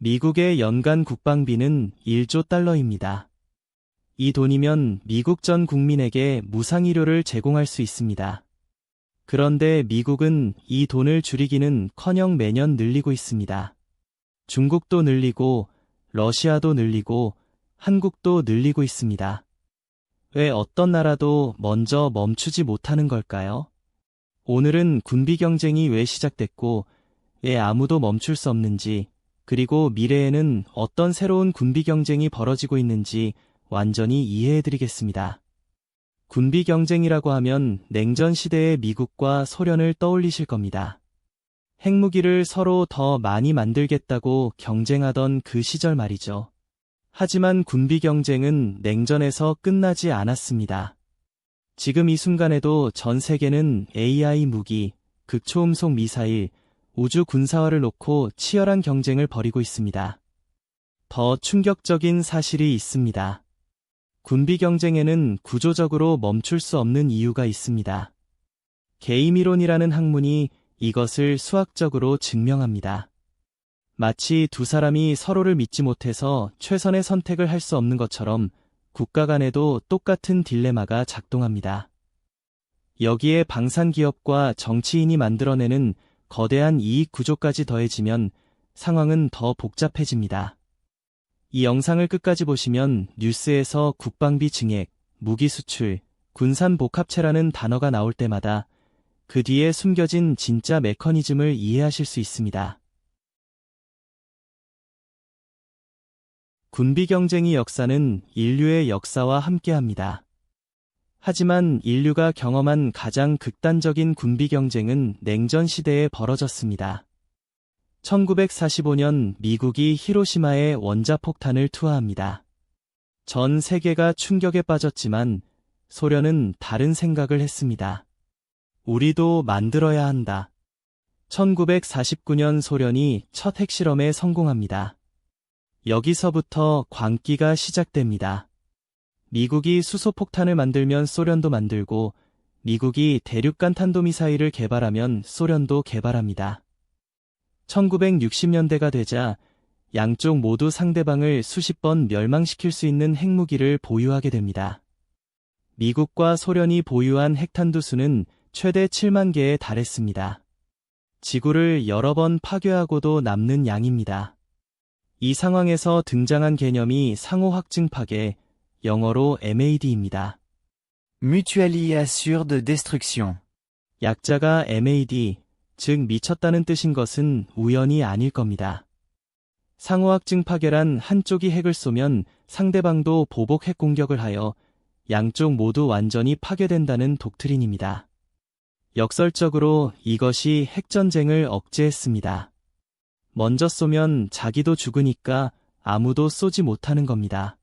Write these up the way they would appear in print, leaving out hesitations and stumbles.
미국의 연간 국방비는 1조 달러입니다. 이 돈이면 미국 전 국민에게 무상의료를 제공할 수 있습니다. 그런데 미국은 이 돈을 줄이기는커녕 매년 늘리고 있습니다. 중국도 늘리고 러시아도 늘리고 한국도 늘리고 있습니다. 왜 어떤 나라도 먼저 멈추지 못하는 걸까요? 오늘은 군비 경쟁이 왜 시작됐고 왜 아무도 멈출 수 없는지, 그리고 미래에는 어떤 새로운 군비 경쟁이 벌어지고 있는지 완전히 이해해드리겠습니다. 군비 경쟁이라고 하면 냉전 시대의 미국과 소련을 떠올리실 겁니다. 핵무기를 서로 더 많이 만들겠다고 경쟁하던 그 시절 말이죠. 하지만 군비 경쟁은 냉전에서 끝나지 않았습니다. 지금 이 순간에도 전 세계는 AI 무기, 극초음속 미사일, 우주 군사화를 놓고 치열한 경쟁을 벌이고 있습니다. 더 충격적인 사실이 있습니다. 군비 경쟁에는 구조적으로 멈출 수 없는 이유가 있습니다. 게임이론이라는 학문이 이것을 수학적으로 증명합니다. 마치 두 사람이 서로를 믿지 못해서 최선의 선택을 할 수 없는 것처럼 국가 간에도 똑같은 딜레마가 작동합니다. 여기에 방산기업과 정치인이 만들어내는 거대한 이익 구조까지 더해지면 상황은 더 복잡해집니다. 이 영상을 끝까지 보시면 뉴스에서 국방비 증액, 무기 수출, 군산 복합체라는 단어가 나올 때마다 그 뒤에 숨겨진 진짜 메커니즘을 이해하실 수 있습니다. 군비 경쟁의 역사는 인류의 역사와 함께합니다. 하지만 인류가 경험한 가장 극단적인 군비 경쟁은 냉전 시대에 벌어졌습니다. 1945년 미국이 히로시마에 원자폭탄을 투하합니다. 전 세계가 충격에 빠졌지만 소련은 다른 생각을 했습니다. 우리도 만들어야 한다. 1949년 소련이 첫 핵실험에 성공합니다. 여기서부터 광기가 시작됩니다. 미국이 수소폭탄을 만들면 소련도 만들고, 미국이 대륙간 탄도미사일을 개발하면 소련도 개발합니다. 1960년대가 되자 양쪽 모두 상대방을 수십 번 멸망시킬 수 있는 핵무기를 보유하게 됩니다. 미국과 소련이 보유한 핵탄두 수는 최대 7만 개에 달했습니다. 지구를 여러 번 파괴하고도 남는 양입니다. 이 상황에서 등장한 개념이 상호 확증 파괴, 영어로 MAD입니다. Mutually Assured Destruction. 약자가 MAD, 즉 미쳤다는 뜻인 것은 우연이 아닐 겁니다. 상호 확증 파괴란 한쪽이 핵을 쏘면 상대방도 보복 핵 공격을 하여 양쪽 모두 완전히 파괴된다는 독트린입니다. 역설적으로 이것이 핵전쟁을 억제했습니다. 먼저 쏘면 자기도 죽으니까 아무도 쏘지 못하는 겁니다.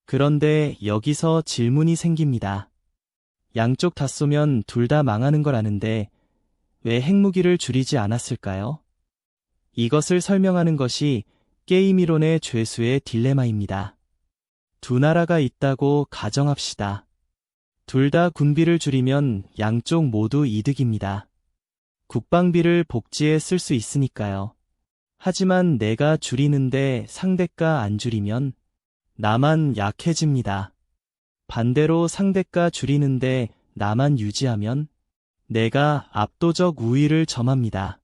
그런데 여기서 질문이 생깁니다. 양쪽 다 쏘면 둘 다 망하는 걸 아는데 왜 핵무기를 줄이지 않았을까요? 이것을 설명하는 것이 게임이론의 죄수의 딜레마입니다. 두 나라가 있다고 가정합시다. 둘 다 군비를 줄이면 양쪽 모두 이득입니다. 국방비를 복지에 쓸 수 있으니까요. 하지만 내가 줄이는데 상대가 안 줄이면 나만 약해집니다. 반대로 상대가 줄이는데 나만 유지하면 내가 압도적 우위를 점합니다.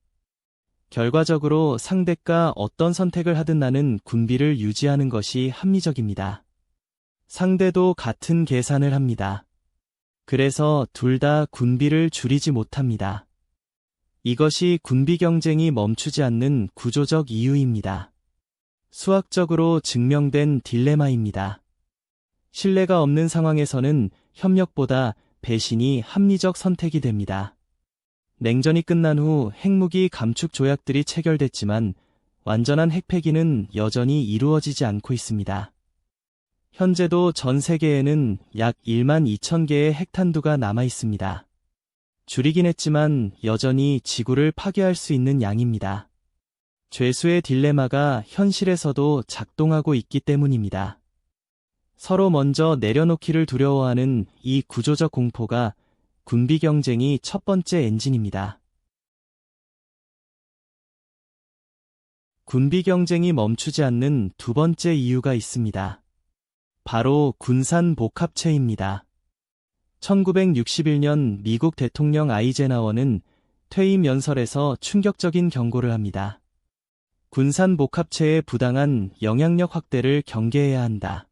결과적으로 상대가 어떤 선택을 하든 나는 군비를 유지하는 것이 합리적입니다. 상대도 같은 계산을 합니다. 그래서 둘 다 군비를 줄이지 못합니다. 이것이 군비 경쟁이 멈추지 않는 구조적 이유입니다. 수학적으로 증명된 딜레마입니다. 신뢰가 없는 상황에서는 협력보다 배신이 합리적 선택이 됩니다. 냉전이 끝난 후 핵무기 감축 조약들이 체결됐지만 완전한 핵폐기는 여전히 이루어지지 않고 있습니다. 현재도 전 세계에는 약 1만 2천 개의 핵탄두가 남아 있습니다. 줄이긴 했지만 여전히 지구를 파괴할 수 있는 양입니다. 죄수의 딜레마가 현실에서도 작동하고 있기 때문입니다. 서로 먼저 내려놓기를 두려워하는 이 구조적 공포가 군비 경쟁이 첫 번째 엔진입니다. 군비 경쟁이 멈추지 않는 두 번째 이유가 있습니다. 바로 군산 복합체입니다. 1961년 미국 대통령 아이젠하워는 퇴임 연설에서 충격적인 경고를 합니다. 군산 복합체의 부당한 영향력 확대를 경계해야 한다.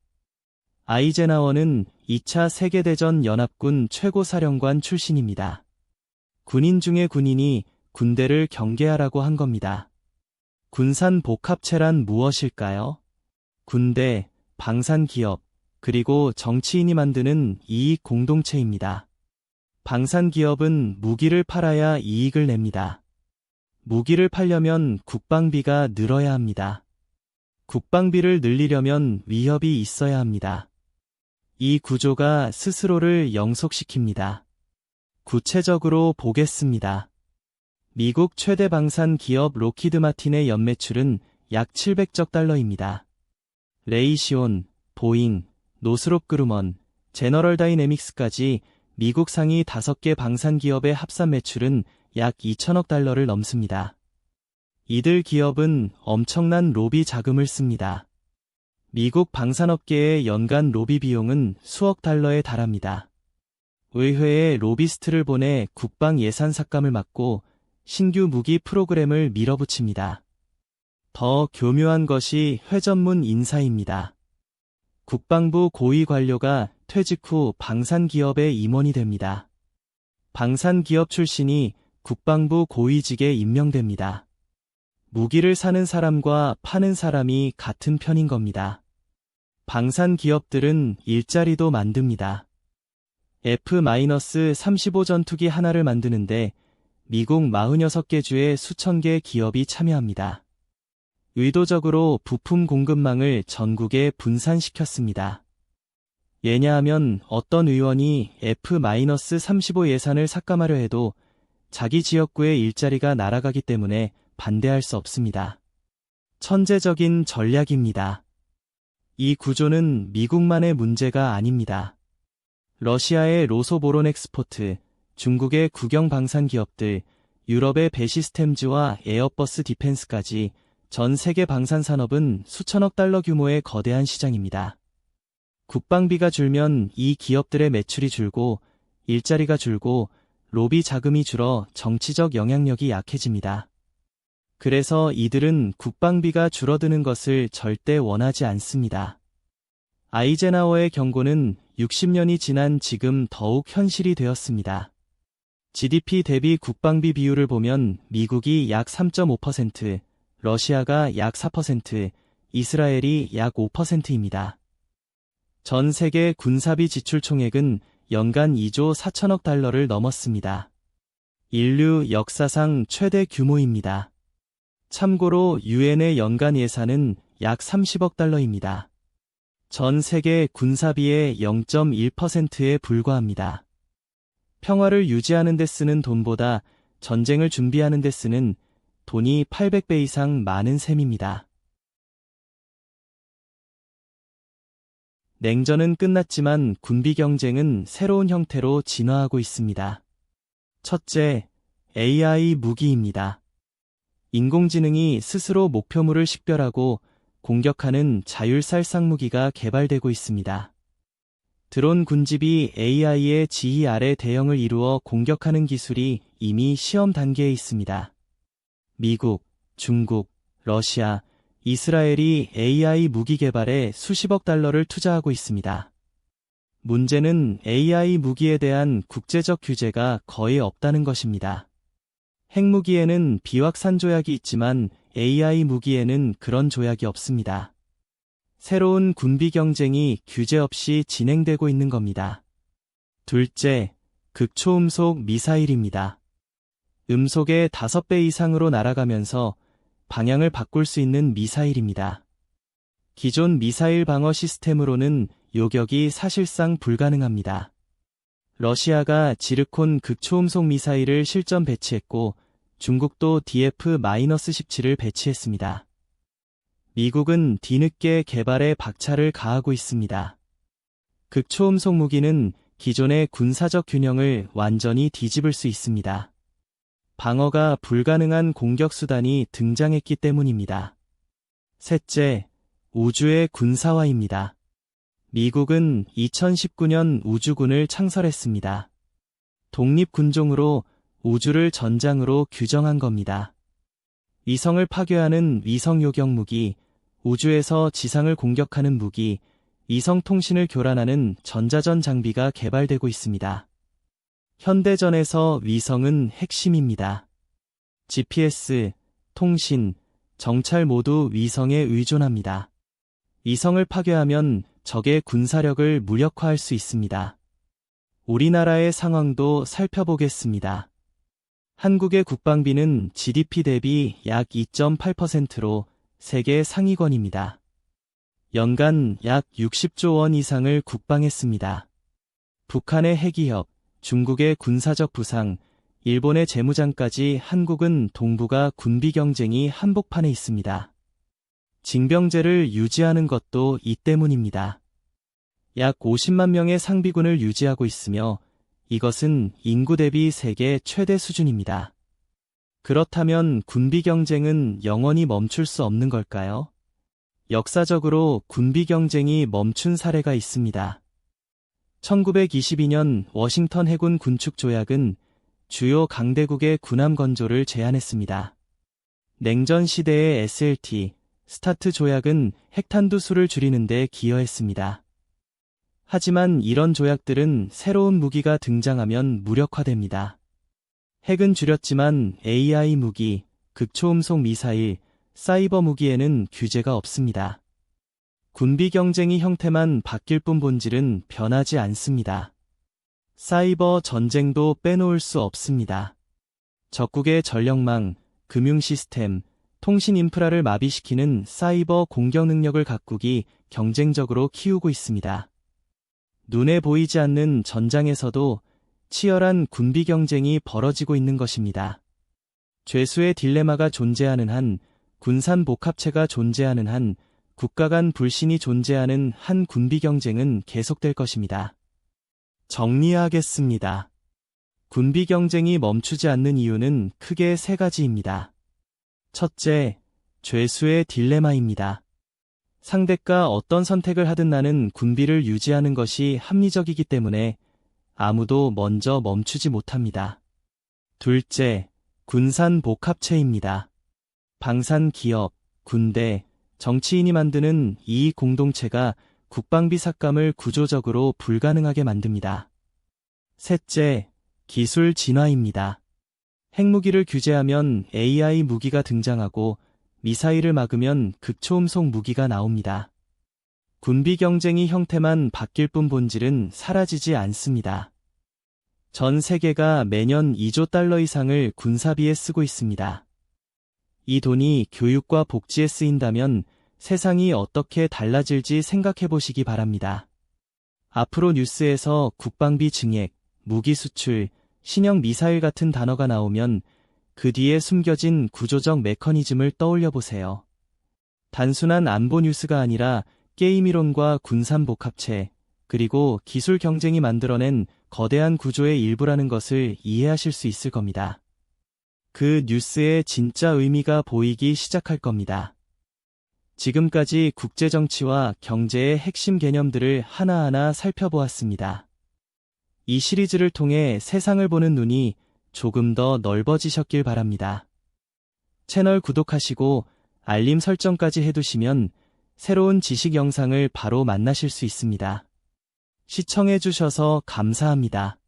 아이젠하워는 2차 세계대전 연합군 최고사령관 출신입니다. 군인 중에 군인이 군대를 경계하라고 한 겁니다. 군산 복합체란 무엇일까요? 군대, 방산기업, 그리고 정치인이 만드는 이익 공동체입니다. 방산기업은 무기를 팔아야 이익을 냅니다. 무기를 팔려면 국방비가 늘어야 합니다. 국방비를 늘리려면 위협이 있어야 합니다. 이 구조가 스스로를 영속시킵니다. 구체적으로 보겠습니다. 미국 최대 방산 기업 록히드 마틴의 연매출은 약 700억 달러입니다. 레이시온, 보잉, 노스롭 그루먼, 제너럴 다이내믹스까지 미국 상위 5개 방산 기업의 합산 매출은 약 2천억 달러를 넘습니다. 이들 기업은 엄청난 로비 자금을 씁니다. 미국 방산업계의 연간 로비 비용은 수억 달러에 달합니다. 의회에 로비스트를 보내 국방 예산 삭감을 막고 신규 무기 프로그램을 밀어붙입니다. 더 교묘한 것이 회전문 인사입니다. 국방부 고위 관료가 퇴직 후 방산기업의 임원이 됩니다. 방산기업 출신이 국방부 고위직에 임명됩니다. 무기를 사는 사람과 파는 사람이 같은 편인 겁니다. 방산기업들은 일자리도 만듭니다. F-35 전투기 하나를 만드는데 미국 46개 주의 수천 개 기업이 참여합니다. 의도적으로 부품 공급망을 전국에 분산시켰습니다. 왜냐하면 어떤 의원이 F-35 예산을 삭감하려 해도 자기 지역구의 일자리가 날아가기 때문에 반대할 수 없습니다. 천재적인 전략입니다. 이 구조는 미국만의 문제가 아닙니다. 러시아의 로소보론엑스포트, 중국의 국영 방산 기업들, 유럽의 베시스템즈와 에어버스 디펜스까지 전 세계 방산 산업은 수천억 달러 규모의 거대한 시장입니다. 국방비가 줄면 이 기업들의 매출이 줄고 일자리가 줄고 로비 자금이 줄어 정치적 영향력이 약해집니다. 그래서 이들은 국방비가 줄어드는 것을 절대 원하지 않습니다. 아이젠하워의 경고는 60년이 지난 지금 더욱 현실이 되었습니다. GDP 대비 국방비 비율을 보면 미국이 약 3.5%, 러시아가 약 4%, 이스라엘이 약 5%입니다. 전 세계 군사비 지출 총액은 연간 2조 4천억 달러를 넘었습니다. 인류 역사상 최대 규모입니다. 참고로 유엔의 연간 예산은 약 30억 달러입니다. 전 세계 군사비의 0.1%에 불과합니다. 평화를 유지하는 데 쓰는 돈보다 전쟁을 준비하는 데 쓰는 돈이 800배 이상 많은 셈입니다. 냉전은 끝났지만 군비 경쟁은 새로운 형태로 진화하고 있습니다. 첫째, AI 무기입니다. 인공지능이 스스로 목표물을 식별하고 공격하는 자율살상 무기가 개발되고 있습니다. 드론 군집이 AI의 지휘 아래 대응을 이루어 공격하는 기술이 이미 시험 단계에 있습니다. 미국, 중국, 러시아, 이스라엘이 AI 무기 개발에 수십억 달러를 투자하고 있습니다. 문제는 AI 무기에 대한 국제적 규제가 거의 없다는 것입니다. 핵무기에는 비확산 조약이 있지만 AI 무기에는 그런 조약이 없습니다. 새로운 군비 경쟁이 규제 없이 진행되고 있는 겁니다. 둘째, 극초음속 미사일입니다. 음속의 5배 이상으로 날아가면서 방향을 바꿀 수 있는 미사일입니다. 기존 미사일 방어 시스템으로는 요격이 사실상 불가능합니다. 러시아가 지르콘 극초음속 미사일을 실전 배치했고 중국도 DF-17을 배치했습니다. 미국은 뒤늦게 개발에 박차를 가하고 있습니다. 극초음속 무기는 기존의 군사적 균형을 완전히 뒤집을 수 있습니다. 방어가 불가능한 공격 수단이 등장했기 때문입니다. 셋째, 우주의 군사화입니다. 미국은 2019년 우주군을 창설했습니다. 독립군종으로 우주를 전장으로 규정한 겁니다. 위성을 파괴하는 위성 요격 무기, 우주에서 지상을 공격하는 무기, 위성 통신을 교란하는 전자전 장비가 개발되고 있습니다. 현대전에서 위성은 핵심입니다. GPS, 통신, 정찰 모두 위성에 의존합니다. 위성을 파괴하면 적의 군사력을 무력화할 수 있습니다. 우리나라의 상황도 살펴보겠습니다. 한국의 국방비는 GDP 대비 약 2.8%로 세계 상위권입니다. 연간 약 60조 원 이상을 국방에 씁니다. 북한의 핵위협, 중국의 군사적 부상, 일본의 재무장까지 한국은 동북아 군비 경쟁이 한복판에 있습니다. 징병제를 유지하는 것도 이 때문입니다. 약 50만 명의 상비군을 유지하고 있으며 이것은 인구 대비 세계 최대 수준입니다. 그렇다면 군비 경쟁은 영원히 멈출 수 없는 걸까요? 역사적으로 군비 경쟁이 멈춘 사례가 있습니다. 1922년 워싱턴 해군 군축 조약은 주요 강대국의 군함 건조를 제한했습니다. 냉전 시대의 SLT, 스타트 조약은 핵탄두 수를 줄이는 데 기여했습니다. 하지만 이런 조약들은 새로운 무기가 등장하면 무력화됩니다. 핵은 줄였지만 AI 무기, 극초음속 미사일, 사이버 무기에는 규제가 없습니다. 군비 경쟁이 형태만 바뀔 뿐 본질은 변하지 않습니다. 사이버 전쟁도 빼놓을 수 없습니다. 적국의 전력망, 금융 시스템, 통신 인프라를 마비시키는 사이버 공격 능력을 각국이 경쟁적으로 키우고 있습니다. 눈에 보이지 않는 전장에서도 치열한 군비 경쟁이 벌어지고 있는 것입니다. 죄수의 딜레마가 존재하는 한, 군산 복합체가 존재하는 한, 국가 간 불신이 존재하는 한 군비 경쟁은 계속될 것입니다. 정리하겠습니다. 군비 경쟁이 멈추지 않는 이유는 크게 세 가지입니다. 첫째, 죄수의 딜레마입니다. 상대가 어떤 선택을 하든 나는 군비를 유지하는 것이 합리적이기 때문에 아무도 먼저 멈추지 못합니다. 둘째, 군산 복합체입니다. 방산 기업, 군대, 정치인이 만드는 이익 공동체가 국방비 삭감을 구조적으로 불가능하게 만듭니다. 셋째, 기술 진화입니다. 핵무기를 규제하면 AI 무기가 등장하고 미사일을 막으면 극초음속 무기가 나옵니다. 군비 경쟁이 형태만 바뀔 뿐 본질은 사라지지 않습니다. 전 세계가 매년 2조 달러 이상을 군사비에 쓰고 있습니다. 이 돈이 교육과 복지에 쓰인다면 세상이 어떻게 달라질지 생각해 보시기 바랍니다. 앞으로 뉴스에서 국방비 증액, 무기 수출, 신형 미사일 같은 단어가 나오면 그 뒤에 숨겨진 구조적 메커니즘을 떠올려 보세요. 단순한 안보 뉴스가 아니라 게임 이론과 군산 복합체, 그리고 기술 경쟁이 만들어낸 거대한 구조의 일부라는 것을 이해하실 수 있을 겁니다. 그 뉴스의 진짜 의미가 보이기 시작할 겁니다. 지금까지 국제정치와 경제의 핵심 개념들을 하나하나 살펴보았습니다. 이 시리즈를 통해 세상을 보는 눈이 조금 더 넓어지셨길 바랍니다. 채널 구독하시고 알림 설정까지 해두시면 새로운 지식 영상을 바로 만나실 수 있습니다. 시청해주셔서 감사합니다.